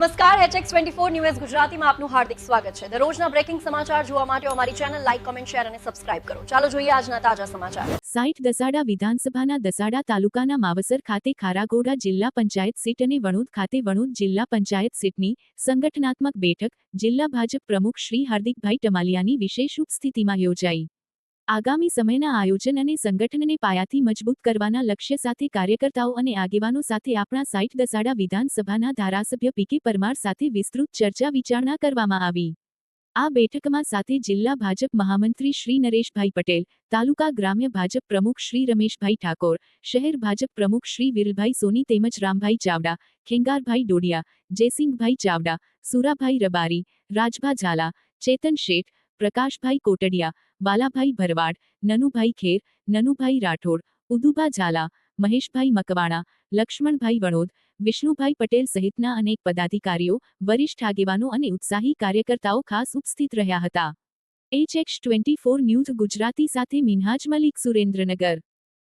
નમસ્કાર HX24 news ગુજરાતીમાં આપનું હાર્દિક સ્વાગત છે। દરરોજના બ્રેકિંગ સમાચાર જોવા માટે અમારી ચેનલ લાઇક, કમેન્ટ, શેર અને સબસ્ક્રાઇબ કરો। ચાલો જોઈએ આજના તાજા સમાચાર। 60 દસાડા વિધાનસભાના દસાડા તાલુકાના માવસર ખાતે ખારાગોડા જિલ્લા પંચાયત સીટ અને વણોદ ખાતે વણોદ જિલ્લા પંચાયત સીટની સંગઠનાત્મક બેઠક જિલ્લા ભાજપ પ્રમુખ શ્રી હાર્દિકભાઈ ટમાલિયાની વિશેષ ઉપસ્થિતિમાં યોજાઈ। આગામી સમયના આયોજન અને સંગઠનને પાયાથી મજબૂત કરવાના લક્ષ્ય સાથે કાર્યકર્તાઓ અને આગેવાનો સાથે આપણા 60 દસાડા વિધાનસભાના ધારાસભ્ય પી.કે. પરમાર સાથે વિસ્તૃત ચર્ચા વિચારણા કરવામાં આવી। આ બેઠકમાં સાથે જિલ્લા ભાજપ મહામંત્રી શ્રી નરેશભાઈ પટેલ, તાલુકા ગ્રામ્ય ભાજપ પ્રમુખ શ્રી રમેશભાઈ ઠાકોર, શહેર ભાજપ પ્રમુખ શ્રી વિરલભાઈ સોની તેમજ રામભાઈ ચાવડા, ખેંગારભાઈ ડોડિયા, જયસિંહભાઈ ચાવડા, સુરાભાઈ રબારી, રાજભા ઝાલા, ચેતન શેઠ, પ્રકાશભાઈ કોટડિયા, બાલાભાઈ ભરવાડ, નનુભાઈ ખેર, નનુભાઈ રાઠોડ, ઉદુભા ઝાલા, મહેશભાઈ મકવાણા, લક્ષ્મણભાઈ વણોદ, વિષ્ણુભાઈ પટેલ સહિતના અનેક પદાધિકારીઓ, વરિષ્ઠ આગેવાનો અને ઉત્સાહી કાર્યકર્તાઓ ખાસ ઉપસ્થિત રહ્યા હતા। HX24 ન્યૂઝ ગુજરાતી સાથે મિન્હાજ મલિક, સુરેન્દ્રનગર।